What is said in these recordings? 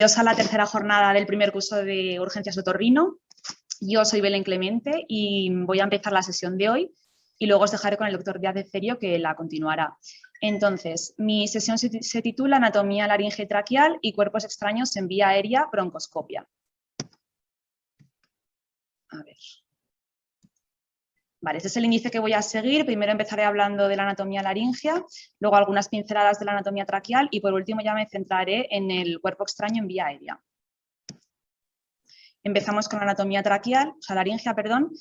Bienvenidos a la tercera jornada del primer curso de Urgencias Otorrino. Yo soy Belén Clemente y voy a empezar la sesión de hoy y luego os dejaré con el doctor Díaz de Cerio que la continuará. Entonces, mi sesión se titula Anatomía laringe traqueal y cuerpos extraños en vía aérea broncoscopia. A ver. Vale, este es el índice que voy a seguir. Primero empezaré hablando de la anatomía laringea, luego algunas pinceladas de la anatomía traqueal y por último ya me centraré en el cuerpo extraño en vía aérea. Empezamos con la anatomía traqueal, o sea, laringea, perdón.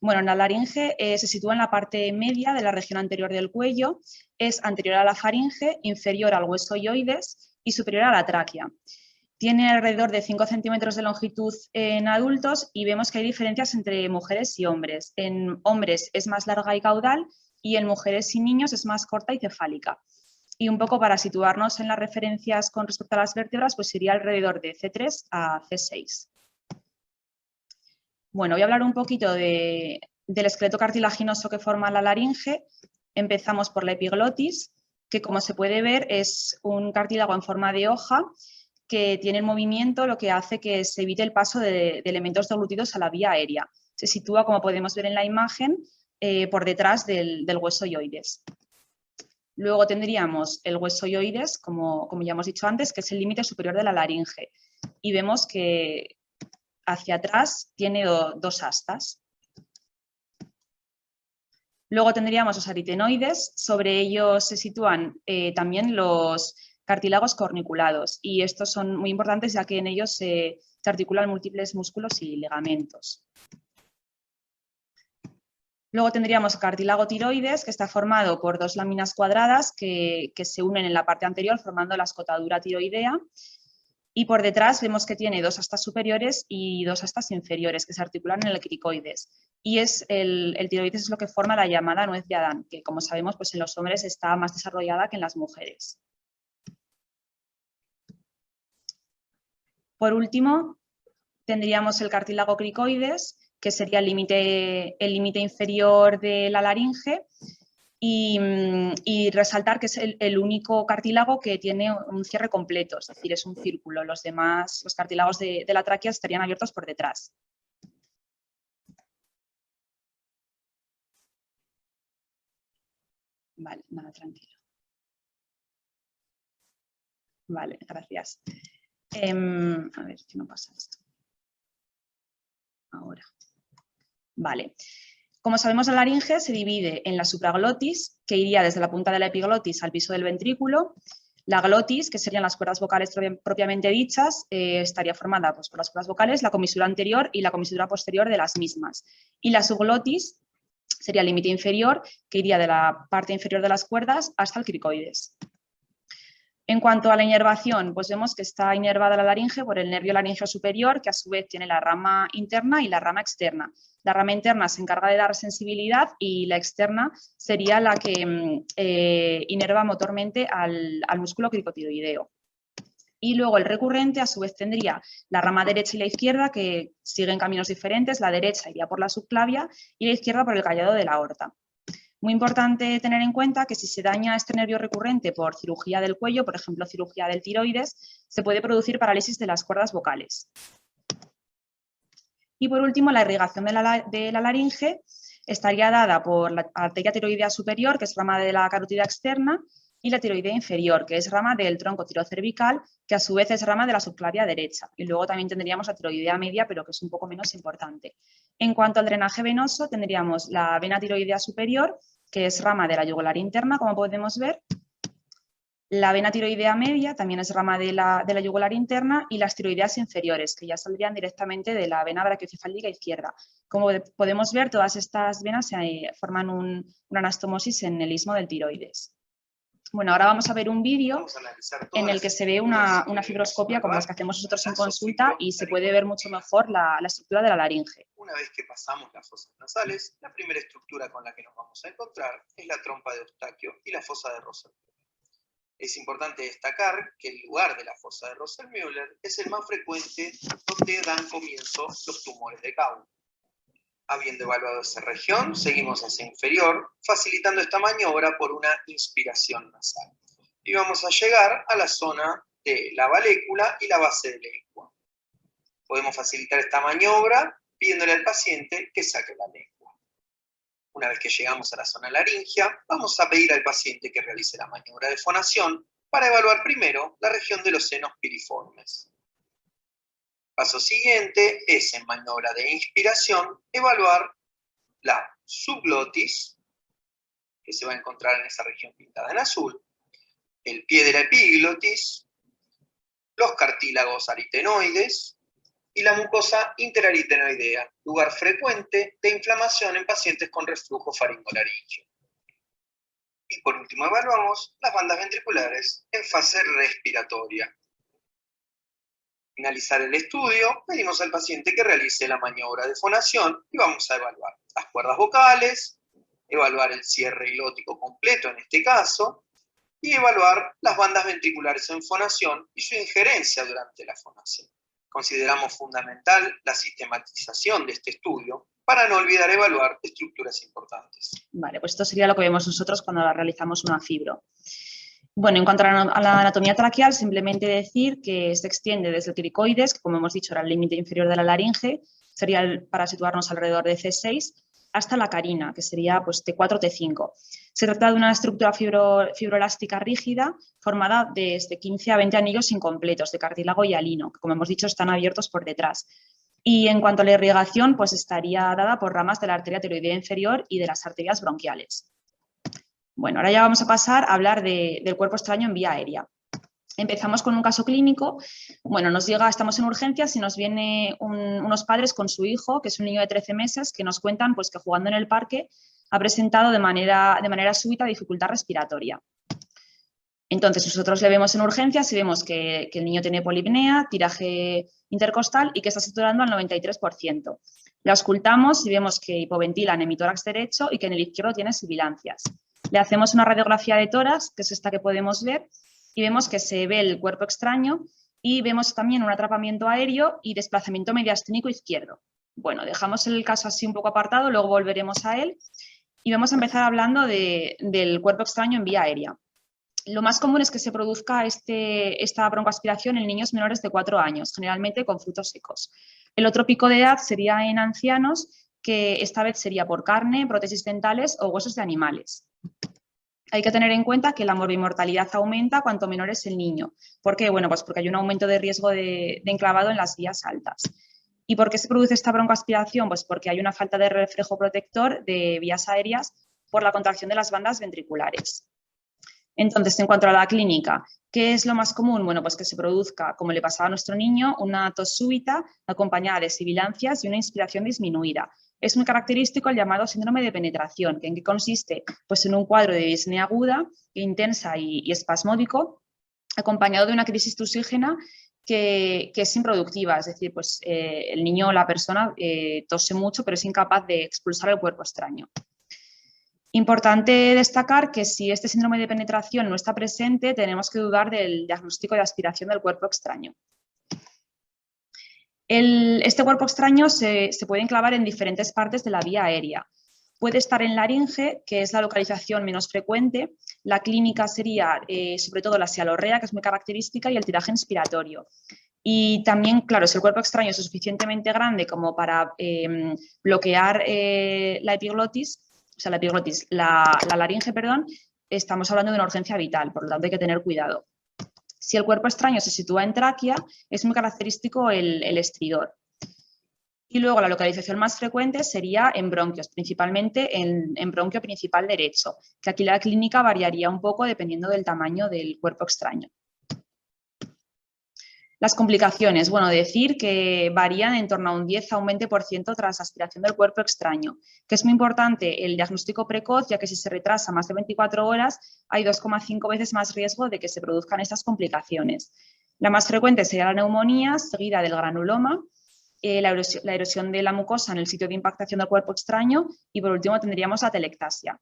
Bueno, la laringe se sitúa en la parte media de la región anterior del cuello, es anterior a la faringe, inferior al hueso hioides y superior a la tráquea. Tiene alrededor de 5 centímetros de longitud en adultos y vemos que hay diferencias entre mujeres y hombres. En hombres es más larga y caudal y en mujeres y niños es más corta y cefálica. Y un poco para situarnos en las referencias con respecto a las vértebras, pues sería alrededor de C3 a C6. Bueno, voy a hablar un poquito del esqueleto cartilaginoso que forma la laringe. Empezamos por la epiglotis, que como se puede ver es un cartílago en forma de hoja que tiene el movimiento, lo que hace que se evite el paso de elementos deglutidos a la vía aérea. Se sitúa, como podemos ver en la imagen, por detrás del hueso hioides. Luego tendríamos el hueso hioides, como ya hemos dicho antes, que es el límite superior de la laringe. Y vemos que hacia atrás tiene dos astas. Luego tendríamos los aritenoides, sobre ellos se sitúan también los cartílagos corniculados y estos son muy importantes ya que en ellos se articulan múltiples músculos y ligamentos. Luego tendríamos el cartílago tiroides, que está formado por dos láminas cuadradas que se unen en la parte anterior formando la escotadura tiroidea. Y por detrás vemos que tiene dos astas superiores y dos astas inferiores que se articulan en el cricoides. Y el tiroides es lo que forma la llamada nuez de Adán, que como sabemos pues en los hombres está más desarrollada que en las mujeres. Por último, tendríamos el cartílago cricoides, que sería el límite inferior de la laringe. Y resaltar que es el único cartílago que tiene un cierre completo, es decir, es un círculo. Los demás, los cartílagos de la tráquea estarían abiertos por detrás. Vale, nada, tranquilo. Vale, gracias. A ver, si no pasa esto. Ahora. Vale. Como sabemos, la laringe se divide en la supraglotis, que iría desde la punta de la epiglotis al piso del ventrículo. La glotis, que serían las cuerdas vocales propiamente dichas, estaría formada pues, por las cuerdas vocales, la comisura anterior y la comisura posterior de las mismas. Y la subglotis sería el límite inferior, que iría de la parte inferior de las cuerdas hasta el cricoides. En cuanto a la inervación, pues vemos que está inervada la laringe por el nervio laringeo superior, que a su vez tiene la rama interna y la rama externa. La rama interna se encarga de dar sensibilidad y la externa sería la que inerva motormente al músculo cricotiroideo. Y luego el recurrente a su vez tendría la rama derecha y la izquierda que siguen caminos diferentes. La derecha iría por la subclavia y la izquierda por el callado de la aorta. Muy importante tener en cuenta que si se daña este nervio recurrente por cirugía del cuello, por ejemplo, cirugía del tiroides, se puede producir parálisis de las cuerdas vocales. Y por último, la irrigación de la laringe estaría dada por la arteria tiroidea superior, que es rama de la carótida externa, y la tiroidea inferior, que es rama del tronco tirocervical, que a su vez es rama de la subclavia derecha. Y luego también tendríamos la tiroidea media, pero que es un poco menos importante. En cuanto al drenaje venoso, tendríamos la vena tiroidea superior, que es rama de la yugular interna, como podemos ver. La vena tiroidea media también es rama de la yugular interna y las tiroideas inferiores, que ya saldrían directamente de la vena brachiocefálica izquierda. Como podemos ver, todas estas venas forman una anastomosis en el istmo del tiroides. Bueno, ahora vamos a ver un vídeo en el que se ve una fibroscopia como las que hacemos nosotros en consulta y se puede ver mucho mejor la estructura de la laringe. Una vez que pasamos las fosas nasales, la primera estructura con la que nos vamos a encontrar es la trompa de Eustaquio y la fosa de Rosenmüller. Es importante destacar que el lugar de la fosa de Rosenmüller es el más frecuente donde dan comienzo los tumores de Gauss. Habiendo evaluado esa región, seguimos hacia inferior, facilitando esta maniobra por una inspiración nasal. Y vamos a llegar a la zona de la valécula y la base de lengua. Podemos facilitar esta maniobra pidiéndole al paciente que saque la lengua. Una vez que llegamos a la zona laringea, vamos a pedir al paciente que realice la maniobra de fonación para evaluar primero la región de los senos piriformes. Paso siguiente es, en maniobra de inspiración, evaluar la subglotis, que se va a encontrar en esa región pintada en azul, el pie de la epiglotis, los cartílagos aritenoides y la mucosa interaritenoidea, lugar frecuente de inflamación en pacientes con reflujo faringolaríngeo. Y por último evaluamos las bandas ventriculares en fase respiratoria. Finalizar el estudio, pedimos al paciente que realice la maniobra de fonación y vamos a evaluar las cuerdas vocales, evaluar el cierre glótico completo en este caso, y evaluar las bandas ventriculares en fonación y su injerencia durante la fonación. Consideramos fundamental la sistematización de este estudio para no olvidar evaluar estructuras importantes. Vale, pues esto sería lo que vemos nosotros cuando realizamos una fibro. Bueno, en cuanto a la anatomía traqueal, simplemente decir que se extiende desde el cricoides, que como hemos dicho era el límite inferior de la laringe, sería para situarnos alrededor de C6, hasta la carina, que sería pues, T4, T5. Se trata de una estructura fibroelástica rígida formada desde 15 a 20 anillos incompletos de cartílago y hialino, que como hemos dicho están abiertos por detrás. Y en cuanto a la irrigación, pues estaría dada por ramas de la arteria tiroidea inferior y de las arterias bronquiales. Bueno, ahora ya vamos a pasar a hablar del cuerpo extraño en vía aérea. Empezamos con un caso clínico. Bueno, estamos en urgencias y nos vienen unos padres con su hijo, que es un niño de 13 meses, que nos cuentan pues, que jugando en el parque ha presentado de manera súbita dificultad respiratoria. Entonces, nosotros le vemos en urgencias y vemos que el niño tiene polipnea, tiraje intercostal y que está saturando al 93%. Le auscultamos y vemos que hipoventila en hemitórax derecho y que en el izquierdo tiene sibilancias. Le hacemos una radiografía de tórax, que es esta que podemos ver, y vemos que se ve el cuerpo extraño y vemos también un atrapamiento aéreo y desplazamiento mediasténico izquierdo. Bueno, dejamos el caso así un poco apartado, luego volveremos a él y vamos a empezar hablando del cuerpo extraño en vía aérea. Lo más común es que se produzca esta broncoaspiración en niños menores de 4 años, generalmente con frutos secos. El otro pico de edad sería en ancianos, que esta vez sería por carne, prótesis dentales o huesos de animales. Hay que tener en cuenta que la morbimortalidad aumenta cuanto menor es el niño. ¿Por qué? Bueno, pues porque hay un aumento de riesgo de enclavado en las vías altas. ¿Y por qué se produce esta broncoaspiración? Pues porque hay una falta de reflejo protector de vías aéreas por la contracción de las bandas ventriculares. Entonces, en cuanto a la clínica, ¿qué es lo más común? Bueno, pues que se produzca, como le pasaba a nuestro niño, una tos súbita acompañada de sibilancias y una inspiración disminuida. Es muy característico el llamado síndrome de penetración, que ¿en qué consiste? Pues en un cuadro de disnea aguda, intensa y espasmódico, acompañado de una crisis tusígena que es improductiva, es decir, pues el niño o la persona tose mucho, pero es incapaz de expulsar el cuerpo extraño. Importante destacar que si este síndrome de penetración no está presente, tenemos que dudar del diagnóstico de aspiración del cuerpo extraño. Este cuerpo extraño se puede enclavar en diferentes partes de la vía aérea. Puede estar en laringe, que es la localización menos frecuente. La clínica sería sobre todo la sialorrea, que es muy característica, y el tiraje inspiratorio. Y también, claro, si el cuerpo extraño es suficientemente grande como para bloquear la epiglotis, o sea, la laringe, perdón, estamos hablando de una urgencia vital, por lo tanto hay que tener cuidado. Si el cuerpo extraño se sitúa en tráquea, es muy característico el estridor. Y luego la localización más frecuente sería en bronquios, principalmente en bronquio principal derecho, que aquí la clínica variaría un poco dependiendo del tamaño del cuerpo extraño. Las complicaciones, bueno, decir que varían en torno a un 10 a un 20% tras aspiración del cuerpo extraño, que es muy importante el diagnóstico precoz, ya que si se retrasa más de 24 horas hay 2,5 veces más riesgo de que se produzcan estas complicaciones. La más frecuente sería la neumonía, seguida del granuloma, la erosión de la mucosa en el sitio de impactación del cuerpo extraño y por último tendríamos la telectasia.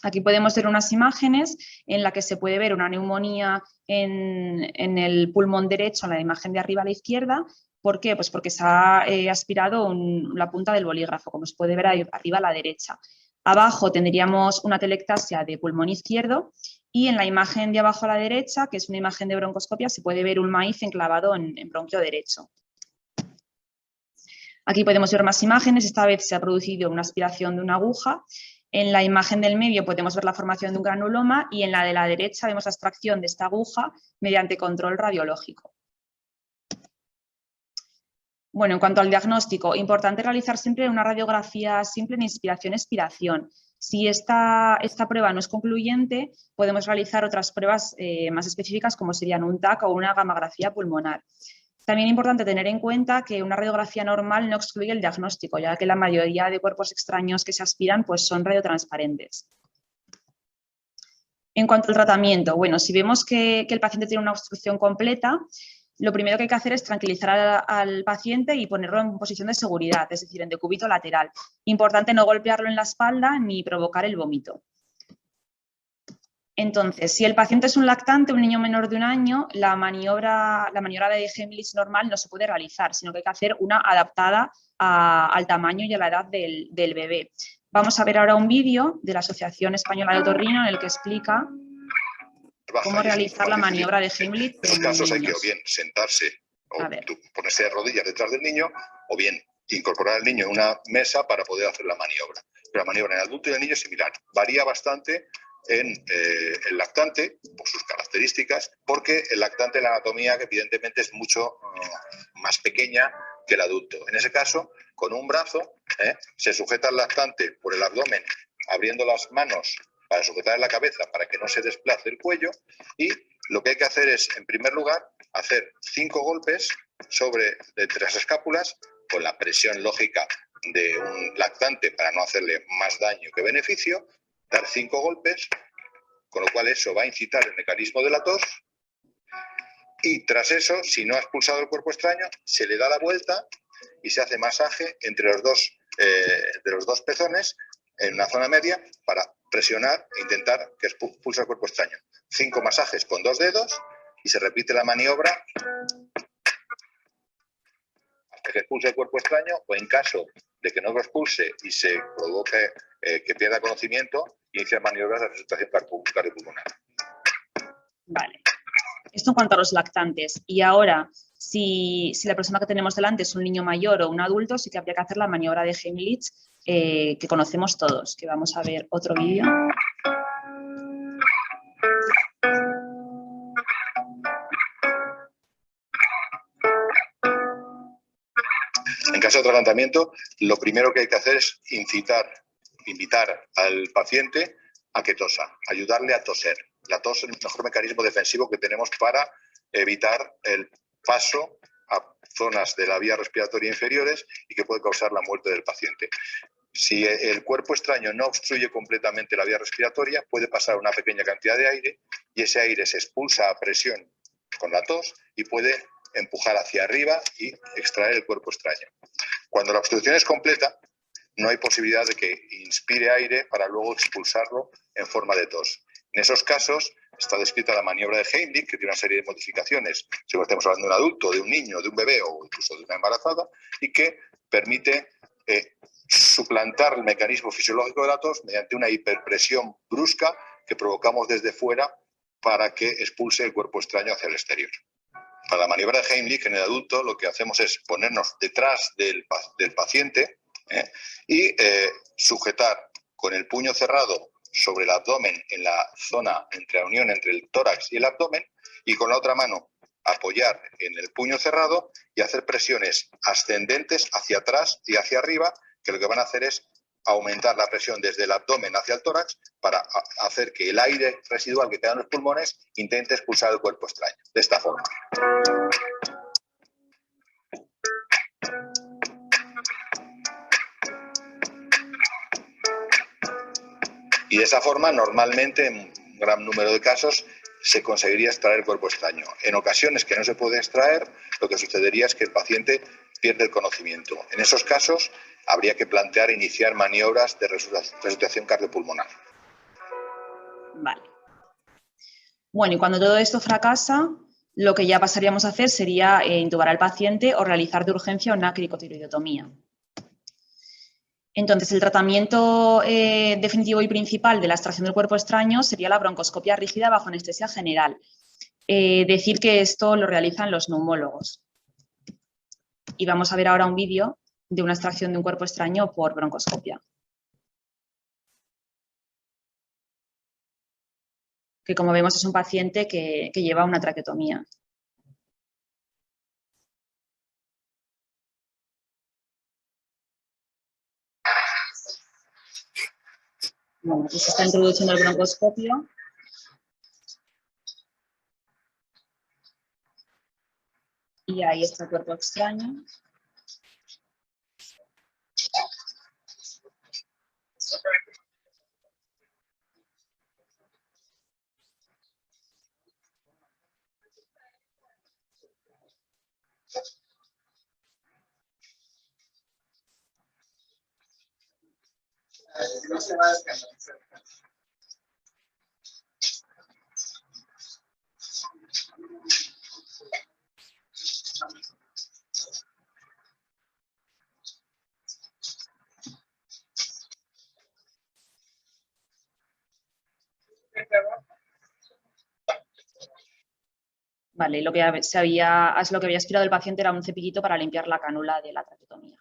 Aquí podemos ver unas imágenes en las que se puede ver una neumonía en el pulmón derecho, en la imagen de arriba a la izquierda. ¿Por qué? Pues porque se ha aspirado la punta del bolígrafo, como se puede ver ahí arriba a la derecha. Abajo tendríamos una telectasia de pulmón izquierdo Y en la imagen de abajo a la derecha, que es una imagen de broncoscopia, se puede ver un maíz enclavado en bronquio derecho. Aquí podemos ver más imágenes, esta vez se ha producido una aspiración de una aguja. En la imagen del medio podemos ver la formación de un granuloma y en la de la derecha vemos la extracción de esta aguja mediante control radiológico. Bueno, en cuanto al diagnóstico, importante realizar siempre una radiografía simple en inspiración-expiración. Si esta prueba no es concluyente, podemos realizar otras pruebas más específicas como serían un TAC o una gamografía pulmonar. También es importante tener en cuenta que una radiografía normal no excluye el diagnóstico, ya que la mayoría de cuerpos extraños que se aspiran pues, son radiotransparentes. En cuanto al tratamiento, bueno, si vemos que el paciente tiene una obstrucción completa, lo primero que hay que hacer es tranquilizar al paciente y ponerlo en posición de seguridad, es decir, en decúbito lateral. Importante no golpearlo en la espalda ni provocar el vómito. Entonces, si el paciente es un lactante, un niño menor de 1 año, la maniobra de Heimlich normal no se puede realizar, sino que hay que hacer una adaptada al tamaño y a la edad del bebé. Vamos a ver ahora un vídeo de la Asociación Española de Otorrino en el que explica cómo realizar la maniobra de Heimlich. En estos casos hay que o bien sentarse o ponerse de rodillas detrás del niño o bien incorporar al niño en una mesa para poder hacer la maniobra. Pero la maniobra en el adulto y en el niño es similar. Varía bastante en el lactante, por sus características, porque el lactante, la anatomía, que evidentemente es mucho más pequeña que el adulto. En ese caso, con un brazo, se sujeta al lactante por el abdomen, abriendo las manos para sujetar la cabeza para que no se desplace el cuello, y lo que hay que hacer es, en primer lugar, hacer 5 golpes entre las escápulas con la presión lógica de un lactante para no hacerle más daño que beneficio, dar 5 golpes, con lo cual eso va a incitar el mecanismo de la tos, y tras eso, si no ha expulsado el cuerpo extraño, se le da la vuelta y se hace masaje entre los dos pezones en una zona media para presionar e intentar que expulse el cuerpo extraño. 5 masajes con 2 dedos y se repite la maniobra hasta que expulse el cuerpo extraño, o en caso de que no lo expulse y se provoque que pierda conocimiento, inicia maniobras de resucitación cardiopulmonar. Vale. Esto en cuanto a los lactantes. Y ahora, si la persona que tenemos delante es un niño mayor o un adulto, sí que habría que hacer la maniobra de Heimlich que conocemos todos, que vamos a ver otro vídeo. En caso de tratamiento, lo primero que hay que hacer es invitar al paciente a que tosa, ayudarle a toser. La tos es el mejor mecanismo defensivo que tenemos para evitar el paso a zonas de la vía respiratoria inferiores y que puede causar la muerte del paciente. Si el cuerpo extraño no obstruye completamente la vía respiratoria, puede pasar una pequeña cantidad de aire y ese aire se expulsa a presión con la tos y puede empujar hacia arriba y extraer el cuerpo extraño. Cuando la obstrucción es completa, no hay posibilidad de que inspire aire para luego expulsarlo en forma de tos. En esos casos está descrita la maniobra de Heimlich, que tiene una serie de modificaciones, si estamos hablando de un adulto, de un niño, de un bebé o incluso de una embarazada, y que permite suplantar el mecanismo fisiológico de la tos mediante una hiperpresión brusca que provocamos desde fuera para que expulse el cuerpo extraño hacia el exterior. Para la maniobra de Heimlich en el adulto lo que hacemos es ponernos detrás del paciente y sujetar con el puño cerrado sobre el abdomen en la zona entre la unión entre el tórax y el abdomen, y con la otra mano apoyar en el puño cerrado y hacer presiones ascendentes hacia atrás y hacia arriba, que lo que van a hacer es aumentar la presión desde el abdomen hacia el tórax para hacer que el aire residual que queda en los pulmones intente expulsar el cuerpo extraño. De esta forma. Y de esa forma, normalmente, en un gran número de casos, se conseguiría extraer el cuerpo extraño. En ocasiones que no se puede extraer, lo que sucedería es que el paciente pierde el conocimiento. En esos casos, habría que plantear iniciar maniobras de resucitación cardiopulmonar. Vale. Bueno, y cuando todo esto fracasa, lo que ya pasaríamos a hacer sería intubar al paciente o realizar de urgencia una cricotiroidotomía. Entonces, el tratamiento definitivo y principal de la extracción del cuerpo extraño sería la broncoscopia rígida bajo anestesia general. Decir que esto lo realizan los neumólogos. Y vamos a ver ahora un vídeo de una extracción de un cuerpo extraño por broncoscopia. Que, como vemos, es un paciente que lleva una traqueotomía. Bueno, pues se está introduciendo el broncoscopio. Y ahí está el cuerpo extraño. Vale, lo que había aspirado el paciente era un cepillito para limpiar la cánula de la traqueotomía.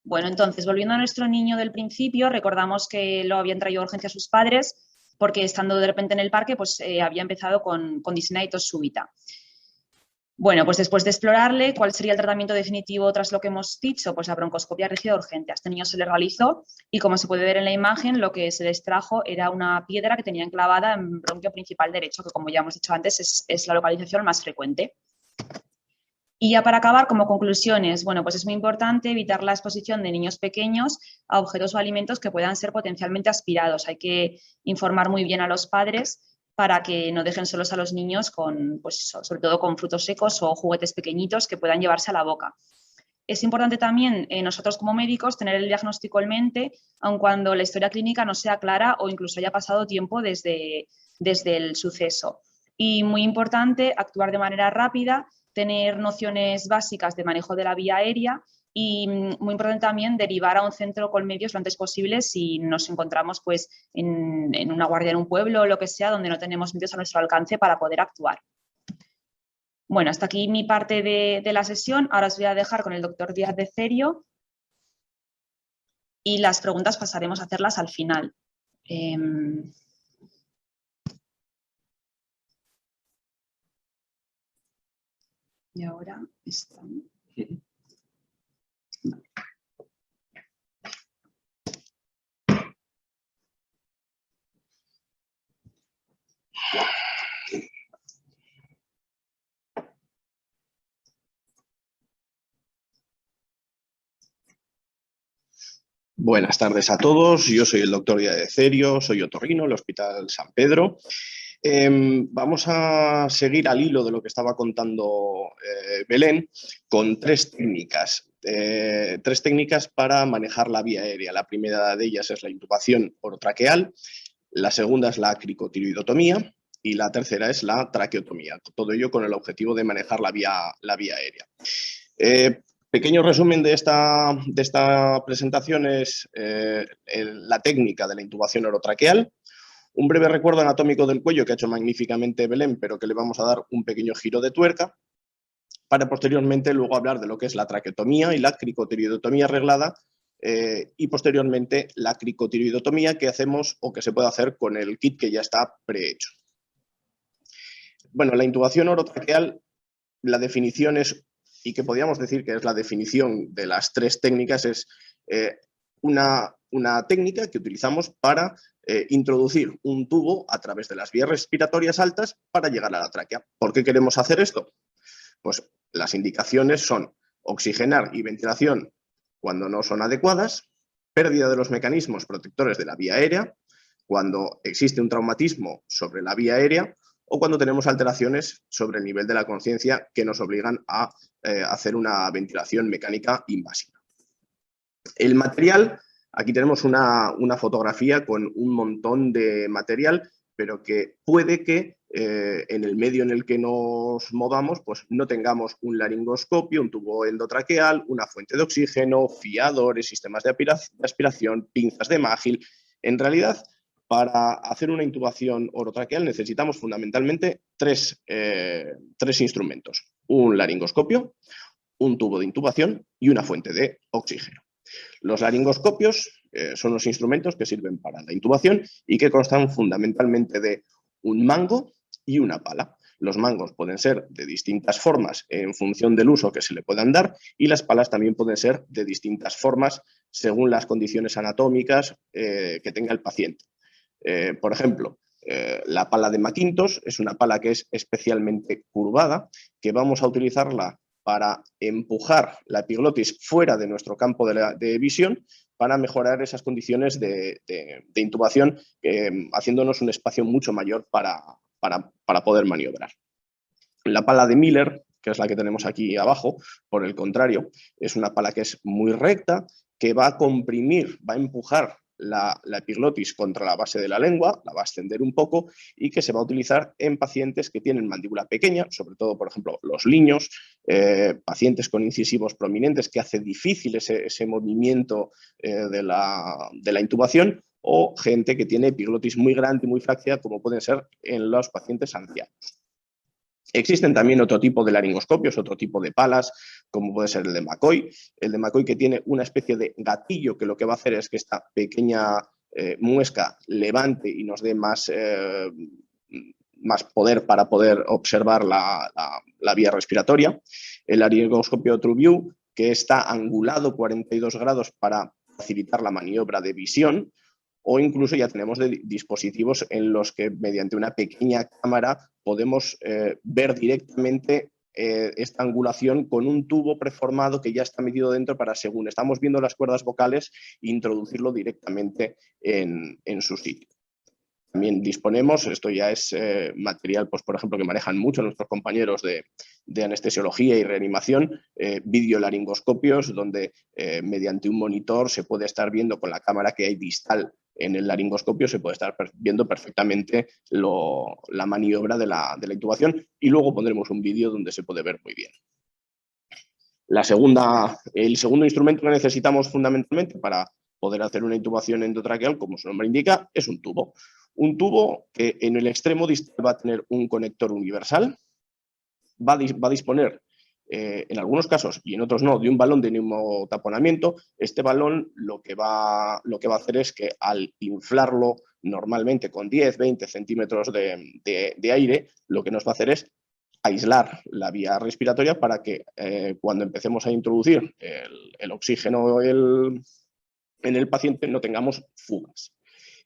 Bueno, entonces, volviendo a nuestro niño del principio, recordamos que lo habían traído a urgencia sus padres porque, estando de repente en el parque, pues había empezado con disnea y tos súbita. Bueno, pues después de explorarle, ¿cuál sería el tratamiento definitivo tras lo que hemos dicho? Pues la broncoscopia rígida urgente. A este niño se le realizó y, como se puede ver en la imagen, lo que se le extrajo era una piedra que tenía enclavada en bronquio principal derecho, que, como ya hemos dicho antes, es la localización más frecuente. Y ya para acabar, como conclusiones, bueno, pues es muy importante evitar la exposición de niños pequeños a objetos o alimentos que puedan ser potencialmente aspirados. Hay que informar muy bien a los padres para que no dejen solos a los niños con, pues, sobre todo con frutos secos o juguetes pequeñitos que puedan llevarse a la boca. Es importante también, nosotros como médicos, tener el diagnóstico en mente, aun cuando la historia clínica no sea clara o incluso haya pasado tiempo desde el suceso. Y muy importante, actuar de manera rápida, tener nociones básicas de manejo de la vía aérea y, muy importante también, derivar a un centro con medios lo antes posible si nos encontramos pues, en una guardia en un pueblo o lo que sea, donde no tenemos medios a nuestro alcance para poder actuar. Bueno, hasta aquí mi parte de la sesión. Ahora os voy a dejar con el doctor Díaz de Cerio y las preguntas pasaremos a hacerlas al final. Y ahora están. Buenas tardes a todos, yo soy el doctor Díaz de Cerio, soy otorrino, el Hospital San Pedro. Vamos a seguir al hilo de lo que estaba contando Belén con tres técnicas para manejar la vía aérea. La primera de ellas es la intubación orotraqueal, la segunda es la cricotiroidotomía y la tercera es la traqueotomía. Todo ello con el objetivo de manejar la vía aérea. Pequeño resumen de esta presentación es la técnica de la intubación orotraqueal. Un breve recuerdo anatómico del cuello que ha hecho magníficamente Belén, pero que le vamos a dar un pequeño giro de tuerca para posteriormente luego hablar de lo que es la traqueotomía y la cricotiroidotomía reglada y posteriormente la cricotiroidotomía que hacemos o que se puede hacer con el kit que ya está prehecho. Bueno, la intubación orotraqueal, la definición es, y que podríamos decir que es la definición de las tres técnicas, es una técnica que utilizamos para introducir un tubo a través de las vías respiratorias altas para llegar a la tráquea. ¿Por qué queremos hacer esto? Pues las indicaciones son oxigenar y ventilación cuando no son adecuadas, pérdida de los mecanismos protectores de la vía aérea, cuando existe un traumatismo sobre la vía aérea o cuando tenemos alteraciones sobre el nivel de la conciencia que nos obligan a hacer una ventilación mecánica invasiva. El material, aquí tenemos una fotografía con un montón de material, pero que puede que en el medio en el que nos movamos, pues no tengamos un laringoscopio, un tubo endotraqueal, una fuente de oxígeno, fiadores, sistemas de aspiración, pinzas de Magil. En realidad, para hacer una intubación orotraqueal necesitamos fundamentalmente tres instrumentos: un laringoscopio, un tubo de intubación y una fuente de oxígeno. Los laringoscopios son los instrumentos que sirven para la intubación y que constan fundamentalmente de un mango y una pala. Los mangos pueden ser de distintas formas en función del uso que se le puedan dar, y las palas también pueden ser de distintas formas según las condiciones anatómicas que tenga el paciente. Por ejemplo, la pala de McIntosh es una pala que es especialmente curvada, que vamos a utilizarla para empujar la epiglotis fuera de nuestro campo de visión, para mejorar esas condiciones de intubación, haciéndonos un espacio mucho mayor para poder maniobrar. La pala de Miller, que es la que tenemos aquí abajo, por el contrario, es una pala que es muy recta, que va a comprimir, va a empujar la epiglotis contra la base de la lengua, la va a extender un poco, y que se va a utilizar en pacientes que tienen mandíbula pequeña, sobre todo, por ejemplo, los niños, pacientes con incisivos prominentes, que hace difícil ese movimiento de la intubación, o gente que tiene epiglotis muy grande y muy flácida, como pueden ser en los pacientes ancianos. Existen también otro tipo de laringoscopios, otro tipo de palas, como puede ser el de McCoy. El de McCoy, que tiene una especie de gatillo, que lo que va a hacer es que esta pequeña muesca levante y nos dé más poder para poder observar la vía respiratoria. El laringoscopio TrueView, que está angulado 42 grados para facilitar la maniobra de visión. O incluso ya tenemos dispositivos en los que mediante una pequeña cámara podemos ver directamente esta angulación con un tubo preformado que ya está metido dentro, para, según estamos viendo las cuerdas vocales, introducirlo directamente en su sitio. También disponemos, esto ya es material, pues, por ejemplo, que manejan mucho nuestros compañeros de anestesiología y reanimación, videolaringoscopios, donde mediante un monitor se puede estar viendo, con la cámara que hay distal en el laringoscopio, se puede estar viendo perfectamente la maniobra de la intubación, y luego pondremos un vídeo donde se puede ver muy bien. El segundo instrumento que necesitamos fundamentalmente para poder hacer una intubación endotraqueal, como su nombre indica, es un tubo. Un tubo que en el extremo distal va a tener un conector universal, va a disponer, en algunos casos y en otros no, de un balón de neumotaponamiento. Este balón lo que va a hacer es que, al inflarlo normalmente con 10-20 centímetros de aire, lo que nos va a hacer es aislar la vía respiratoria para que cuando empecemos a introducir el oxígeno en el paciente no tengamos fugas.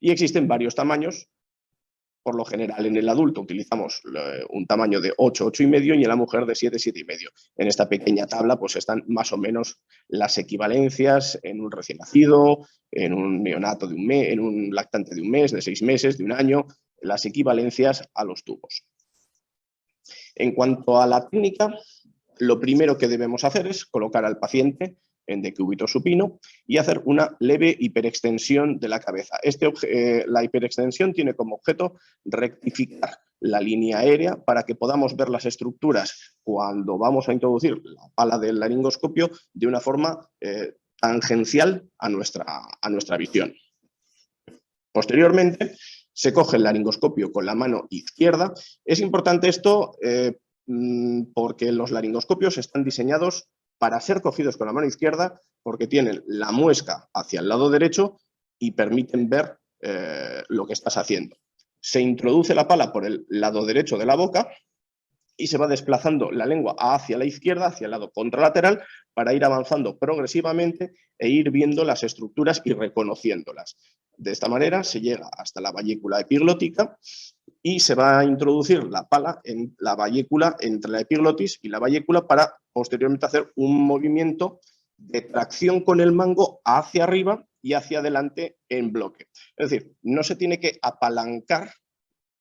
Y existen varios tamaños. Por lo general, en el adulto utilizamos un tamaño de 8, 8,5, y en la mujer de 7, 7,5. En esta pequeña tabla pues están más o menos las equivalencias en un recién nacido, en un neonato de un mes, en un lactante de un mes, de 6 meses, de un año, las equivalencias a los tubos. En cuanto a la técnica, lo primero que debemos hacer es colocar al paciente en decúbito supino y hacer una leve hiperextensión de la cabeza. La hiperextensión tiene como objeto rectificar la línea aérea para que podamos ver las estructuras cuando vamos a introducir la pala del laringoscopio de una forma tangencial a nuestra visión. Posteriormente, se coge el laringoscopio con la mano izquierda. Es importante esto porque los laringoscopios están diseñados para ser cogidos con la mano izquierda, porque tienen la muesca hacia el lado derecho y permiten ver lo que estás haciendo. Se introduce la pala por el lado derecho de la boca y se va desplazando la lengua hacia la izquierda, hacia el lado contralateral, para ir avanzando progresivamente e ir viendo las estructuras y reconociéndolas. De esta manera se llega hasta la vallécula epiglótica y se va a introducir la pala en la vallécula, entre la epiglotis y la vallécula, para posteriormente hacer un movimiento de tracción con el mango hacia arriba y hacia adelante en bloque. Es decir, no se tiene que apalancar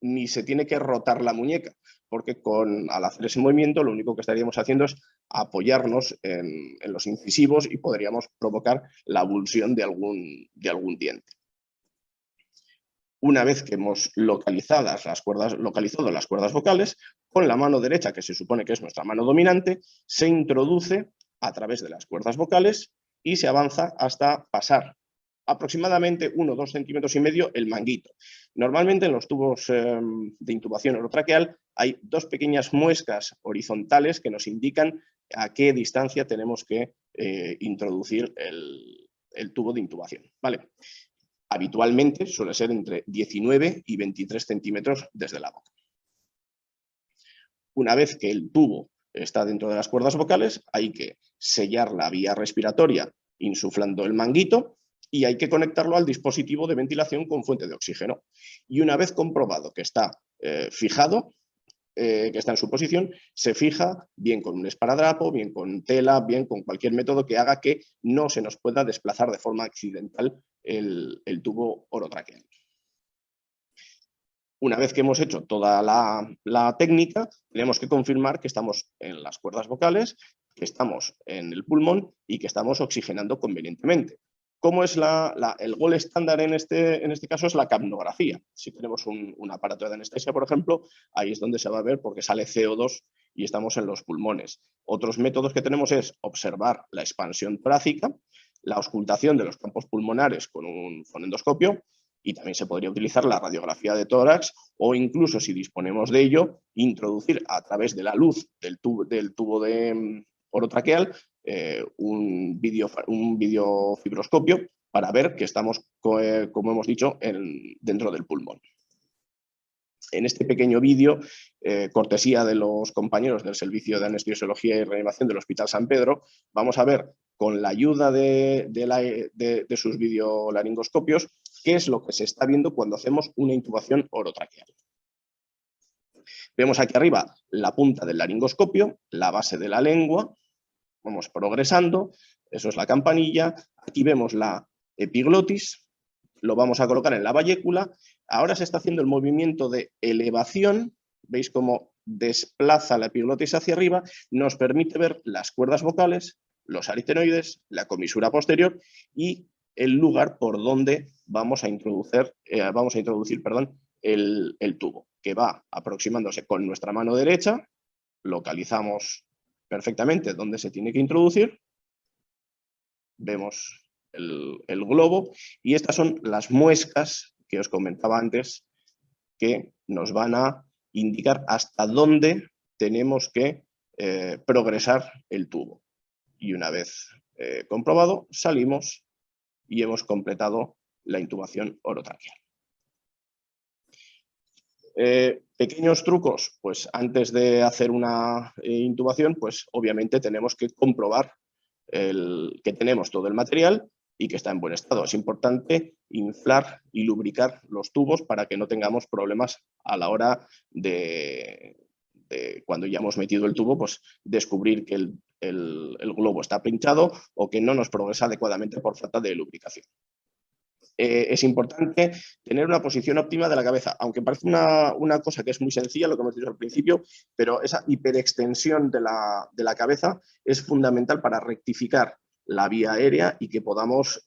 ni se tiene que rotar la muñeca, porque al hacer ese movimiento lo único que estaríamos haciendo es apoyarnos en los incisivos y podríamos provocar la avulsión de algún diente. Una vez que hemos localizado las cuerdas vocales, con la mano derecha, que se supone que es nuestra mano dominante, se introduce a través de las cuerdas vocales y se avanza hasta pasar aproximadamente 1 o 2 centímetros y medio el manguito. Normalmente en los tubos de intubación orotraqueal hay 2 pequeñas muescas horizontales que nos indican a qué distancia tenemos que introducir el tubo de intubación. ¿Vale? Habitualmente suele ser entre 19 y 23 centímetros desde la boca. Una vez que el tubo está dentro de las cuerdas vocales, hay que sellar la vía respiratoria insuflando el manguito y hay que conectarlo al dispositivo de ventilación con fuente de oxígeno. Y una vez comprobado que está fijado, que está en su posición, se fija bien con un esparadrapo, bien con tela, bien con cualquier método que haga que no se nos pueda desplazar de forma accidental el tubo orotraqueal. Una vez que hemos hecho toda la técnica, tenemos que confirmar que estamos en las cuerdas vocales, que estamos en el pulmón y que estamos oxigenando convenientemente. ¿Cómo es el gol estándar en este caso? Es la capnografía. Si tenemos un aparato de anestesia, por ejemplo, ahí es donde se va a ver porque sale CO2 y estamos en los pulmones. Otros métodos que tenemos es observar la expansión torácica, la auscultación de los campos pulmonares con un fonendoscopio, y también se podría utilizar la radiografía de tórax o incluso, si disponemos de ello, introducir a través de la luz del tubo de orotraqueal un videofibroscopio para ver que estamos, como hemos dicho, dentro del pulmón. En este pequeño vídeo, cortesía de los compañeros del Servicio de Anestesiología y Reanimación del Hospital San Pedro, vamos a ver, con la ayuda de sus videolaringoscopios, qué es lo que se está viendo cuando hacemos una intubación orotraqueal. Vemos aquí arriba la punta del laringoscopio, la base de la lengua, vamos progresando, eso es la campanilla, aquí vemos la epiglotis, lo vamos a colocar en la vallécula, ahora se está haciendo el movimiento de elevación, veis cómo desplaza la epiglotis hacia arriba, nos permite ver las cuerdas vocales, los aritenoides, la comisura posterior y el lugar por donde vamos a introducir el tubo, que va aproximándose con nuestra mano derecha, localizamos perfectamente dónde se tiene que introducir, vemos el globo y estas son las muescas que os comentaba antes que nos van a indicar hasta dónde tenemos que progresar el tubo. Y una vez comprobado, salimos y hemos completado la intubación orotraqueal. Pequeños trucos, pues antes de hacer una intubación, pues obviamente tenemos que comprobar que tenemos todo el material y que está en buen estado. Es importante inflar y lubricar los tubos para que no tengamos problemas a la hora de cuando ya hemos metido el tubo, pues descubrir que el globo está pinchado o que no nos progresa adecuadamente por falta de lubricación. Es importante tener una posición óptima de la cabeza, aunque parece una cosa que es muy sencilla, lo que hemos dicho al principio, pero esa hiperextensión de la cabeza es fundamental para rectificar la vía aérea y que podamos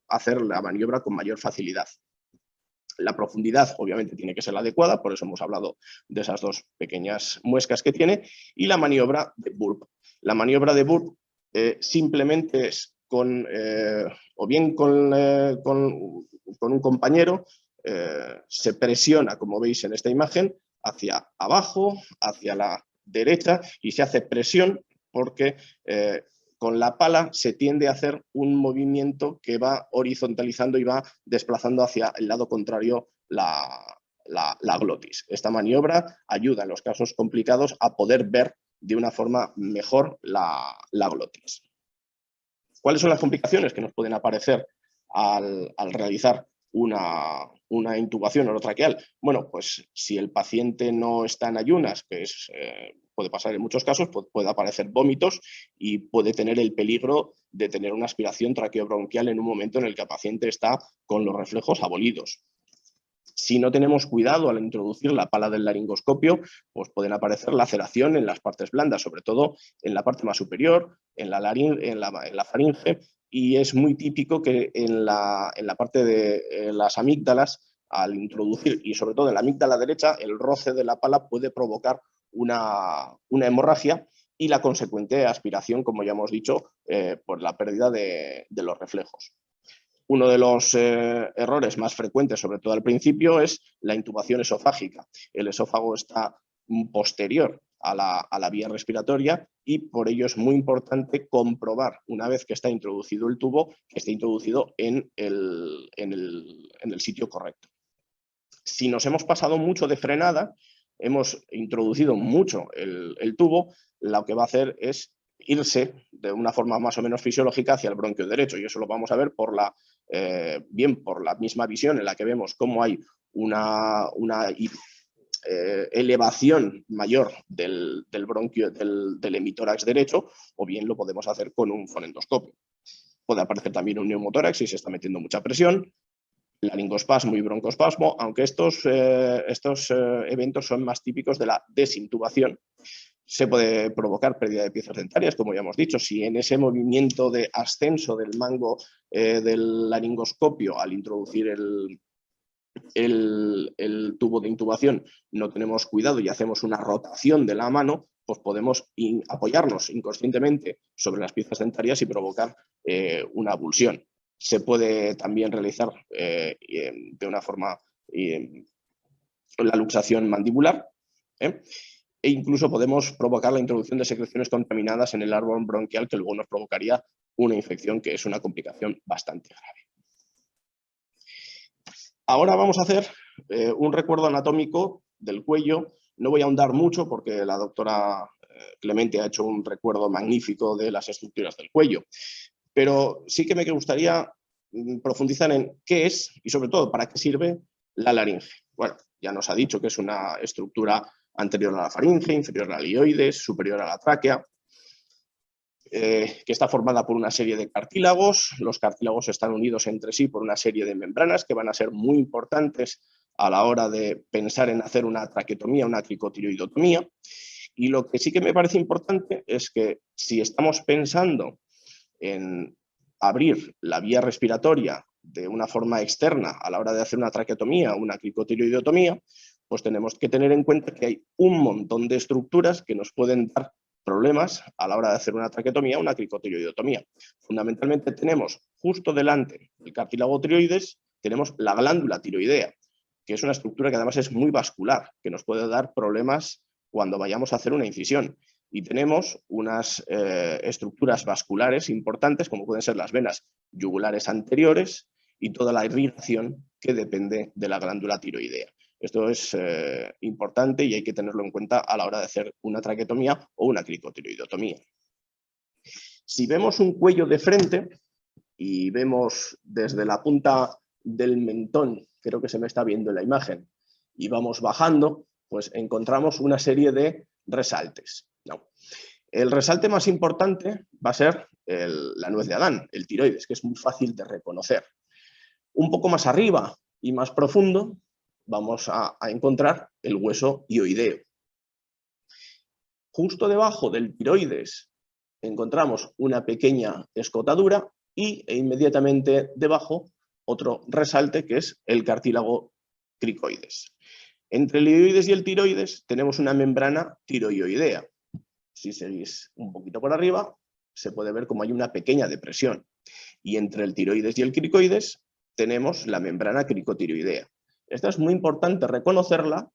hacer la maniobra con mayor facilidad. La profundidad obviamente tiene que ser la adecuada, por eso hemos hablado de esas 2 pequeñas muescas que tiene, y la maniobra de burp. La maniobra de burp simplemente es o bien con un compañero, se presiona, como veis en esta imagen, hacia abajo, hacia la derecha, y se hace presión porque con la pala se tiende a hacer un movimiento que va horizontalizando y va desplazando hacia el lado contrario la glotis. Esta maniobra ayuda en los casos complicados a poder ver de una forma mejor la glotis. ¿Cuáles son las complicaciones que nos pueden aparecer al realizar una intubación orotraqueal? Bueno, pues si el paciente no está en ayunas, que puede pasar en muchos casos, puede aparecer vómitos y puede tener el peligro de tener una aspiración traqueobronquial en un momento en el que el paciente está con los reflejos abolidos. Si no tenemos cuidado al introducir la pala del laringoscopio, pues pueden aparecer laceración en las partes blandas, sobre todo en la parte más superior, en la faringe, y es muy típico que en la parte de las amígdalas al introducir, y sobre todo en la amígdala derecha, el roce de la pala puede provocar una hemorragia y la consecuente aspiración, como ya hemos dicho, por la pérdida de los reflejos. Uno de los errores más frecuentes, sobre todo al principio, es la intubación esofágica. El esófago está posterior a la vía respiratoria y por ello es muy importante comprobar, una vez que está introducido el tubo, que esté introducido en el sitio correcto. Si nos hemos pasado mucho de frenada, hemos introducido mucho el tubo, lo que va a hacer es irse de una forma más o menos fisiológica hacia el bronquio derecho, y eso lo vamos a ver bien por la misma visión en la que vemos cómo hay una elevación mayor del bronquio del hemitórax derecho, o bien lo podemos hacer con un fonendoscopio. Puede aparecer también un neumotórax si se está metiendo mucha presión, laringoespasmo y broncoespasmo, aunque estos eventos son más típicos de la desintubación. Se puede provocar pérdida de piezas dentarias, como ya hemos dicho. Si en ese movimiento de ascenso del mango del laringoscopio al introducir el tubo de intubación no tenemos cuidado y hacemos una rotación de la mano, pues podemos apoyarnos inconscientemente sobre las piezas dentarias y provocar una abulsión. Se puede también realizar de una forma la luxación mandibular, e incluso podemos provocar la introducción de secreciones contaminadas en el árbol bronquial, que luego nos provocaría una infección, que es una complicación bastante grave. Ahora vamos a hacer un recuerdo anatómico del cuello. No voy a ahondar mucho porque la doctora Clemente ha hecho un recuerdo magnífico de las estructuras del cuello, pero sí que me gustaría profundizar en qué es y sobre todo para qué sirve la laringe. Bueno, ya nos ha dicho que es una estructura anterior a la faringe, inferior a la ilioides, superior a la tráquea, que está formada por una serie de cartílagos. Los cartílagos están unidos entre sí por una serie de membranas que van a ser muy importantes a la hora de pensar en hacer una traqueotomía, una cricotiroidotomía. Y lo que sí que me parece importante es que si estamos pensando en abrir la vía respiratoria de una forma externa a la hora de hacer una traqueotomía o una cricotiroidotomía, pues tenemos que tener en cuenta que hay un montón de estructuras que nos pueden dar problemas a la hora de hacer una traqueotomía o una cricotiroidotomía. Fundamentalmente tenemos justo delante del cartílago tiroides, tenemos la glándula tiroidea, que es una estructura que además es muy vascular, que nos puede dar problemas cuando vayamos a hacer una incisión. Y tenemos unas estructuras vasculares importantes, como pueden ser las venas yugulares anteriores y toda la irrigación que depende de la glándula tiroidea. Esto es importante y hay que tenerlo en cuenta a la hora de hacer una traqueotomía o una cricotiroidotomía. Si vemos un cuello de frente y vemos desde la punta del mentón, creo que se me está viendo en la imagen, y vamos bajando, pues encontramos una serie de resaltes. No. El resalte más importante va a ser la nuez de Adán, el tiroides, que es muy fácil de reconocer. Un poco más arriba y más profundo vamos a encontrar el hueso hioideo. Justo debajo del tiroides encontramos una pequeña escotadura e inmediatamente debajo otro resalte que es el cartílago cricoides. Entre el hioides y el tiroides tenemos una membrana tiroioidea. Si seguís un poquito por arriba, se puede ver como hay una pequeña depresión. Y entre el tiroides y el cricoides tenemos la membrana cricotiroidea. Esta es muy importante reconocerla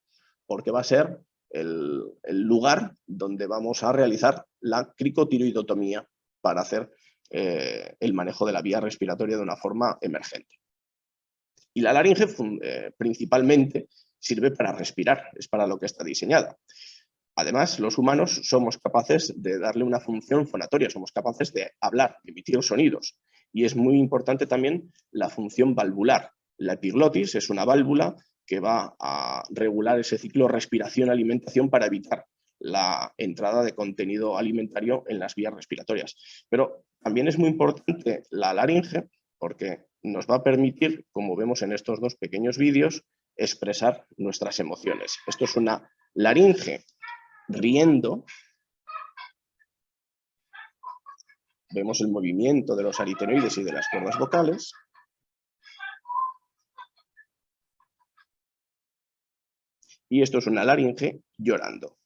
porque va a ser el lugar donde vamos a realizar la cricotiroidotomía para hacer el manejo de la vía respiratoria de una forma emergente. Y la laringe principalmente sirve para respirar, es para lo que está diseñada. Además, los humanos somos capaces de darle una función fonatoria, somos capaces de hablar, de emitir sonidos. Y es muy importante también la función valvular. La epiglotis es una válvula que va a regular ese ciclo respiración-alimentación para evitar la entrada de contenido alimentario en las vías respiratorias. Pero también es muy importante la laringe porque nos va a permitir, como vemos en estos dos pequeños vídeos, expresar nuestras emociones. Esto es una laringe riendo. Vemos el movimiento de los aritenoides y de las cuerdas vocales. Y esto es una laringe llorando.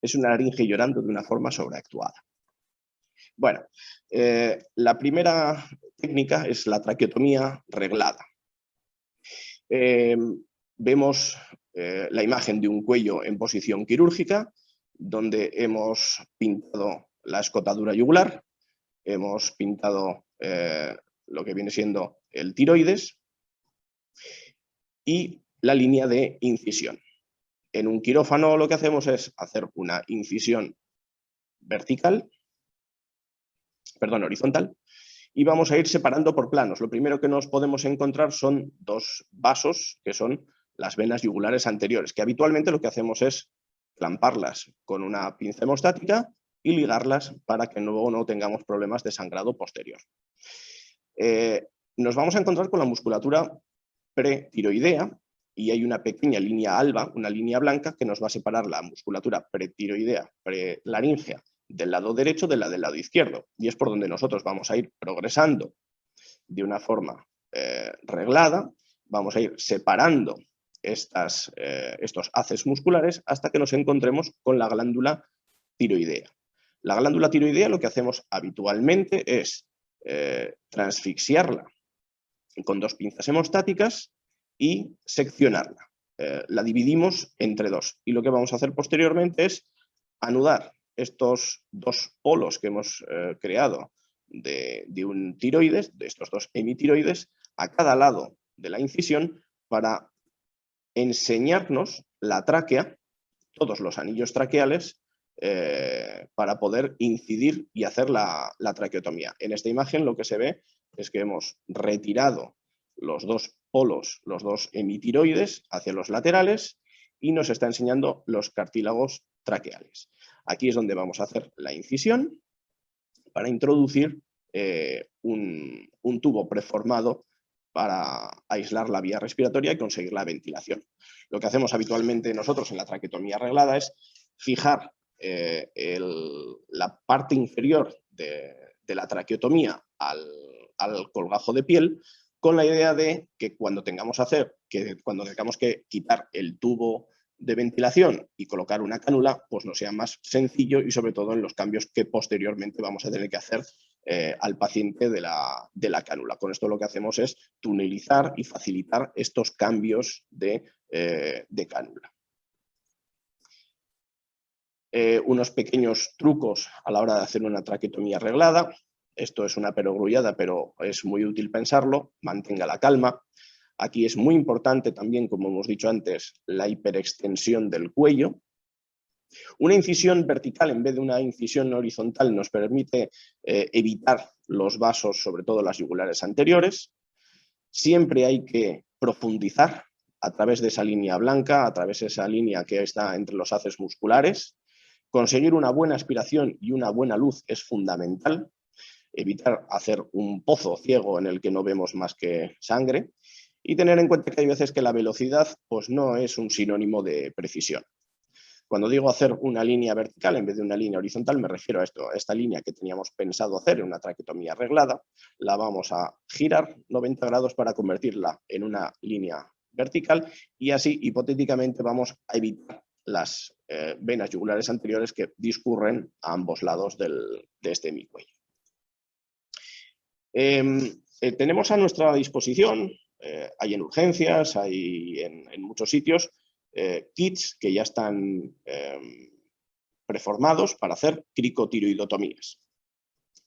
Es una laringe llorando de una forma sobreactuada. Bueno, la primera técnica es la traqueotomía reglada. Vemos la imagen de un cuello en posición quirúrgica, donde hemos pintado la escotadura yugular, hemos pintado lo que viene siendo el tiroides y la línea de incisión. En un quirófano lo que hacemos es hacer una incisión horizontal, y vamos a ir separando por planos. Lo primero que nos podemos encontrar son dos vasos, que son las venas yugulares anteriores, que habitualmente lo que hacemos es clamparlas con una pinza hemostática y ligarlas para que luego no tengamos problemas de sangrado posterior. Nos vamos a encontrar con la musculatura pretiroidea, y hay una pequeña línea alba, una línea blanca, que nos va a separar la musculatura pretiroidea, prelaríngea, del lado derecho de la del lado izquierdo. Y es por donde nosotros vamos a ir progresando de una forma reglada, vamos a ir separando estos haces musculares hasta que nos encontremos con la glándula tiroidea. La glándula tiroidea lo que hacemos habitualmente es transfixiarla con dos pinzas hemostáticas y seccionarla. La dividimos entre dos, y lo que vamos a hacer posteriormente es anudar estos dos polos que hemos creado de un tiroides, de estos dos hemitiroides, a cada lado de la incisión para enseñarnos la tráquea, todos los anillos traqueales, para poder incidir y hacer la traqueotomía. En esta imagen lo que se ve es que hemos retirado los dos polos, los dos hemitiroides hacia los laterales, y nos está enseñando los cartílagos traqueales. Aquí es donde vamos a hacer la incisión para introducir un tubo preformado para aislar la vía respiratoria y conseguir la ventilación. Lo que hacemos habitualmente nosotros en la traqueotomía reglada es fijar la parte inferior de la traqueotomía al colgajo de piel, con la idea de que cuando tengamos que quitar el tubo de ventilación y colocar una cánula, pues nos sea más sencillo, y sobre todo en los cambios que posteriormente vamos a tener que hacer al paciente de la cánula. Con esto lo que hacemos es tunelizar y facilitar estos cambios de cánula. Unos pequeños trucos a la hora de hacer una traqueotomía reglada. Esto es una perogrullada, pero es muy útil pensarlo. Mantenga la calma. Aquí es muy importante también, como hemos dicho antes, la hiperextensión del cuello. Una incisión vertical en vez de una incisión horizontal nos permite evitar los vasos, sobre todo las yugulares anteriores. Siempre hay que profundizar a través de esa línea blanca, a través de esa línea que está entre los haces musculares. Conseguir una buena aspiración y una buena luz es fundamental. Evitar hacer un pozo ciego en el que no vemos más que sangre. Y tener en cuenta que hay veces que la velocidad pues, no es un sinónimo de precisión. Cuando digo hacer una línea vertical en vez de una línea horizontal, me refiero a esto, a esta línea que teníamos pensado hacer en una traqueotomía reglada. La vamos a girar 90 grados para convertirla en una línea vertical, y así hipotéticamente vamos a evitar las venas yugulares anteriores que discurren a ambos lados de este hemicuello. Tenemos a nuestra disposición, hay en urgencias, hay en muchos sitios, kits que ya están preformados para hacer cricotiroidotomías.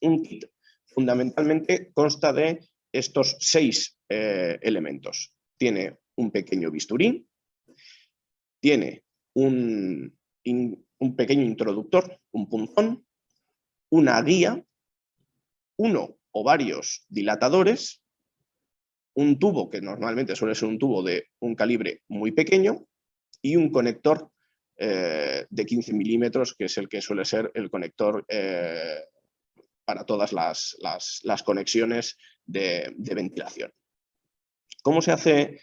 Un kit fundamentalmente consta de estos 6 elementos. Tiene un pequeño bisturí, tiene un pequeño introductor, un punzón, una guía, uno o varios dilatadores, un tubo que normalmente suele ser un tubo de un calibre muy pequeño, y un conector de 15 milímetros, que es el que suele ser el conector para todas las conexiones de ventilación. ¿Cómo se hace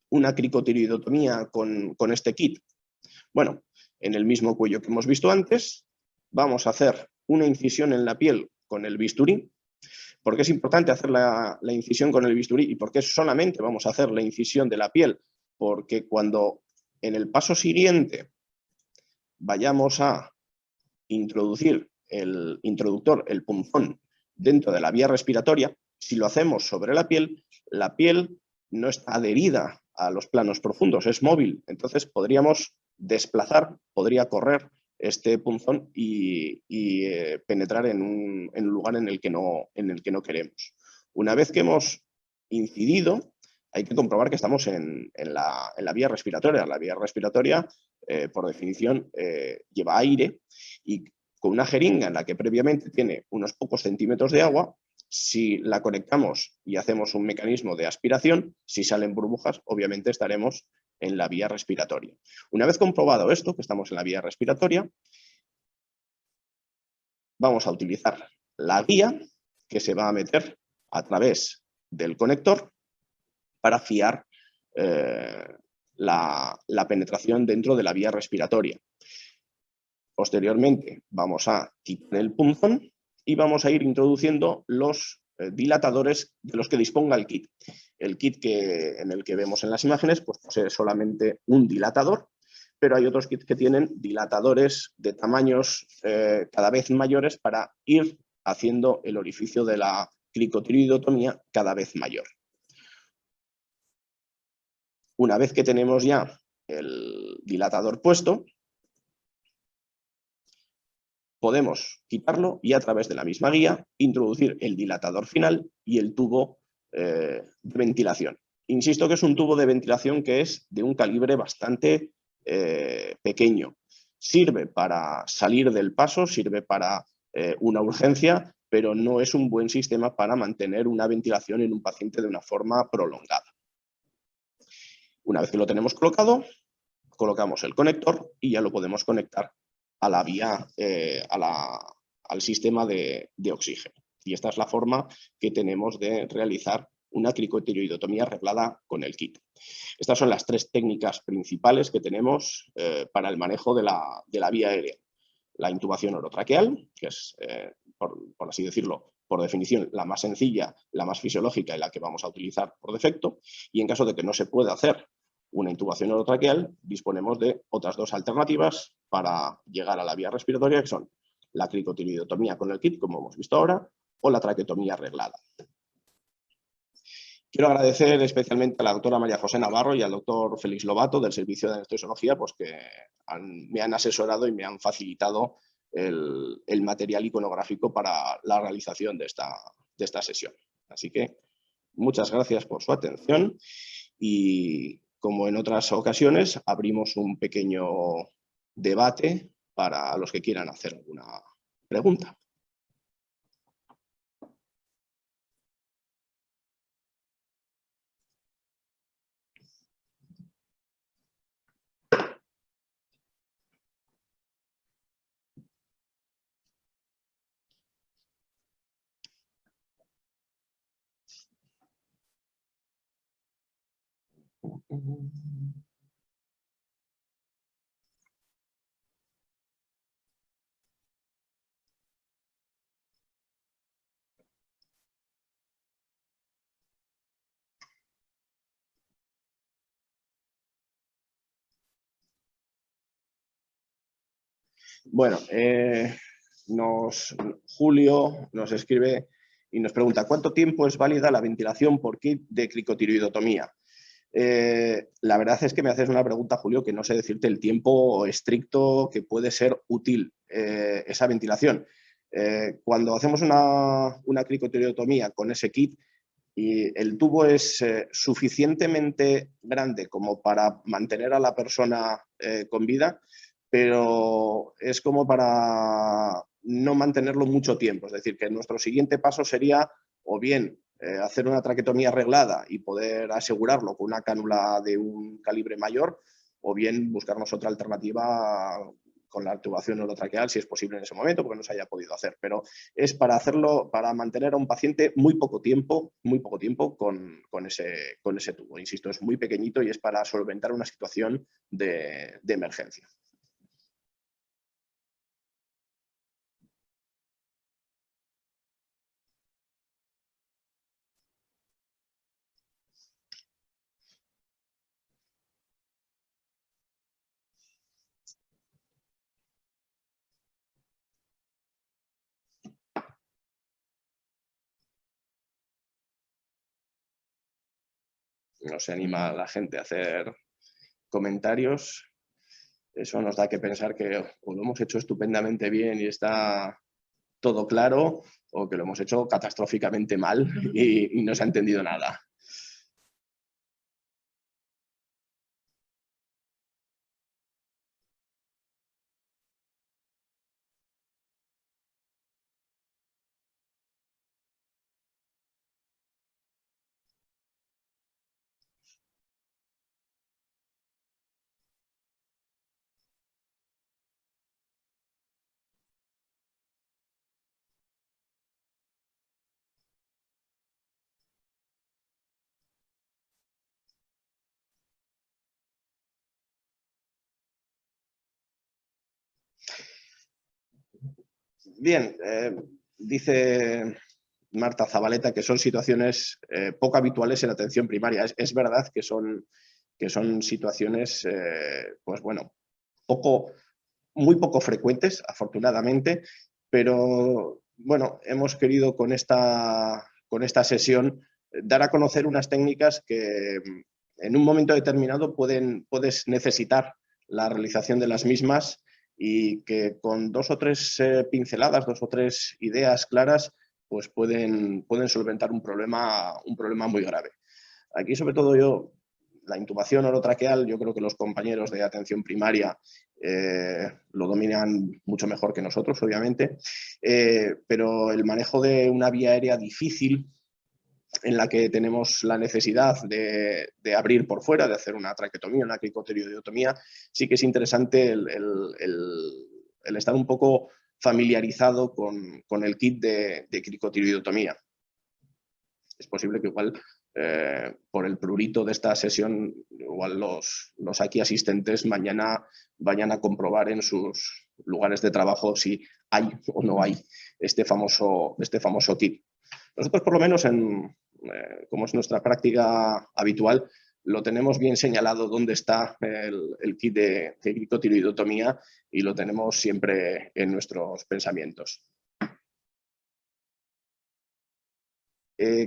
una cricotiroidotomía con este kit? Bueno, en el mismo cuello que hemos visto antes, vamos a hacer una incisión en la piel con el bisturí. ¿Por qué es importante hacer la incisión con el bisturí y por qué solamente vamos a hacer la incisión de la piel? Porque cuando en el paso siguiente vayamos a introducir el introductor, el punzón, dentro de la vía respiratoria, si lo hacemos sobre la piel no está adherida a los planos profundos, es móvil. Entonces podríamos desplazar, podría correr este punzón y penetrar en un lugar en el que no queremos. Una vez que hemos incidido, hay que comprobar que estamos en la vía respiratoria. La vía respiratoria, por definición, lleva aire y con una jeringa en la que previamente tiene unos pocos centímetros de agua, si la conectamos y hacemos un mecanismo de aspiración, si salen burbujas, obviamente estaremos en la vía respiratoria. Una vez comprobado esto, que estamos en la vía respiratoria, vamos a utilizar la guía que se va a meter a través del conector para fiar la penetración dentro de la vía respiratoria. Posteriormente vamos a quitar el punzón y vamos a ir introduciendo los dilatadores de los que disponga el kit. El kit en el que vemos en las imágenes pues posee solamente un dilatador, pero hay otros kits que tienen dilatadores de tamaños cada vez mayores para ir haciendo el orificio de la cricotiroidotomía cada vez mayor. Una vez que tenemos ya el dilatador puesto, podemos quitarlo y a través de la misma guía introducir el dilatador final y el tubo de ventilación. Insisto que es un tubo de ventilación que es de un calibre bastante pequeño. Sirve para salir del paso, sirve para una urgencia, pero no es un buen sistema para mantener una ventilación en un paciente de una forma prolongada. Una vez que lo tenemos colocado, colocamos el conector y ya lo podemos conectar a la vía, al sistema de oxígeno. Y esta es la forma que tenemos de realizar una cricotiroidotomía reglada con el kit. Estas son las tres técnicas principales que tenemos para el manejo de la vía aérea. La intubación orotraqueal, que es, por así decirlo, por definición, la más sencilla, la más fisiológica y la que vamos a utilizar por defecto. Y en caso de que no se pueda hacer una intubación orotraqueal, disponemos de otras dos alternativas para llegar a la vía respiratoria, que son la cricotiroidotomía con el kit, como hemos visto ahora, o la traqueotomía reglada. Quiero agradecer especialmente a la doctora María José Navarro y al doctor Félix Lobato del Servicio de Anestesiología, pues que me han asesorado y me han facilitado el material iconográfico para la realización de esta sesión. Así que muchas gracias por su atención y, como en otras ocasiones, abrimos un pequeño debate para los que quieran hacer alguna pregunta. Bueno, Julio nos escribe y nos pregunta: ¿cuánto tiempo es válida la ventilación por kit de cricotiroidotomía? La verdad es que me haces una pregunta, Julio, que no sé decirte el tiempo estricto que puede ser útil esa ventilación. Cuando hacemos una cricotiroidotomía con ese kit y el tubo es suficientemente grande como para mantener a la persona con vida, pero es como para no mantenerlo mucho tiempo. Es decir, que nuestro siguiente paso sería o bien hacer una traqueotomía reglada y poder asegurarlo con una cánula de un calibre mayor, o bien buscarnos otra alternativa la tubación orotraqueal, si es posible en ese momento, porque no se haya podido hacer, pero es para hacerlo, para mantener a un paciente muy poco tiempo con ese tubo. Insisto, es muy pequeñito y es para solventar una situación de emergencia. No se anima a la gente a hacer comentarios. Eso nos da que pensar que o lo hemos hecho estupendamente bien y está todo claro, o que lo hemos hecho catastróficamente mal y no se ha entendido nada. Bien, dice Marta Zabaleta que son situaciones poco habituales en atención primaria. Es verdad que son situaciones, pues bueno, muy poco frecuentes, afortunadamente, pero bueno, hemos querido con esta sesión dar a conocer unas técnicas que en un momento determinado puedes necesitar la realización de las mismas y que con 2 o 3 pinceladas, 2 o 3 ideas claras, pues pueden solventar un problema muy grave. Aquí, sobre todo, la intubación orotraqueal, yo creo que los compañeros de atención primaria lo dominan mucho mejor que nosotros, obviamente, pero el manejo de una vía aérea difícil en la que tenemos la necesidad de abrir por fuera, de hacer una traqueotomía, una cricotiroidotomía, sí que es interesante el estar un poco familiarizado con el kit de cricotiroidotomía. Es posible que igual por el prurito de esta sesión, igual los aquí asistentes mañana vayan a comprobar en sus lugares de trabajo si hay o no hay este famoso kit. Nosotros, por lo menos, como es nuestra práctica habitual, lo tenemos bien señalado dónde está el kit de cricotiroidotomía y lo tenemos siempre en nuestros pensamientos.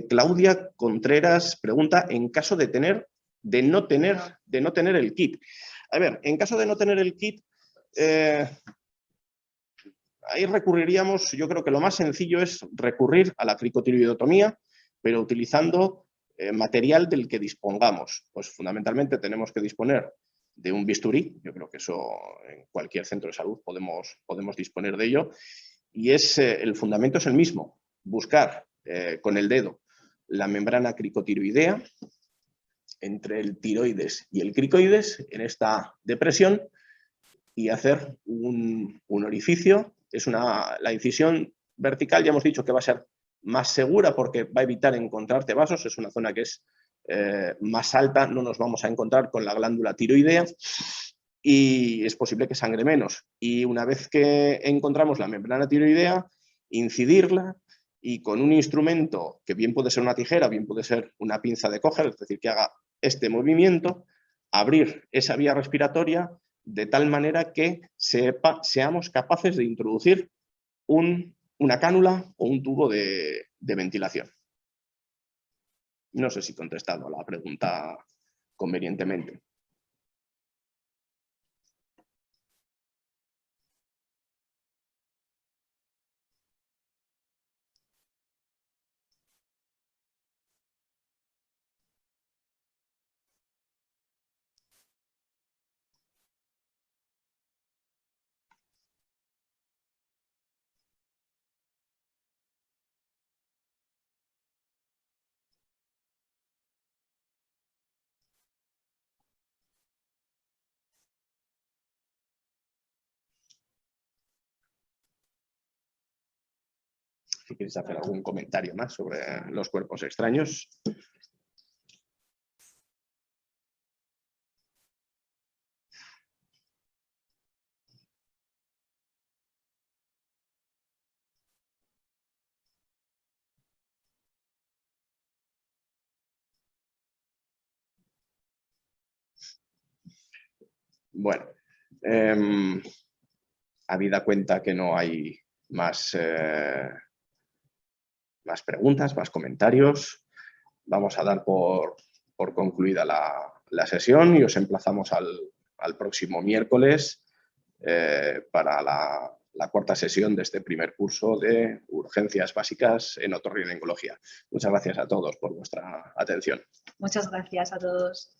Claudia Contreras pregunta, en caso de no tener el kit. A ver, en caso de no tener el kit, ahí recurriríamos, yo creo que lo más sencillo es recurrir a la cricotiroidotomía, pero utilizando material del que dispongamos. Pues fundamentalmente tenemos que disponer de un bisturí, yo creo que eso en cualquier centro de salud podemos disponer de ello, y el fundamento es el mismo, buscar con el dedo la membrana cricotiroidea entre el tiroides y el cricoides en esta depresión y hacer un orificio. La incisión vertical ya hemos dicho que va a ser más segura porque va a evitar encontrarte vasos, es una zona que es más alta, no nos vamos a encontrar con la glándula tiroidea y es posible que sangre menos. Y una vez que encontramos la membrana tiroidea, incidirla y con un instrumento que bien puede ser una tijera, bien puede ser una pinza de coger, es decir, que haga este movimiento, abrir esa vía respiratoria de tal manera que seamos capaces de introducir una cánula o un tubo de ventilación. No sé si he contestado a la pregunta convenientemente. Si quieres hacer algún comentario más sobre los cuerpos extraños. Bueno, habida cuenta que no hay más preguntas, más comentarios, vamos a dar por concluida la sesión y os emplazamos al próximo miércoles para la cuarta sesión de este primer curso de urgencias básicas en otorrinolaringología. Muchas gracias a todos por vuestra atención. Muchas gracias a todos.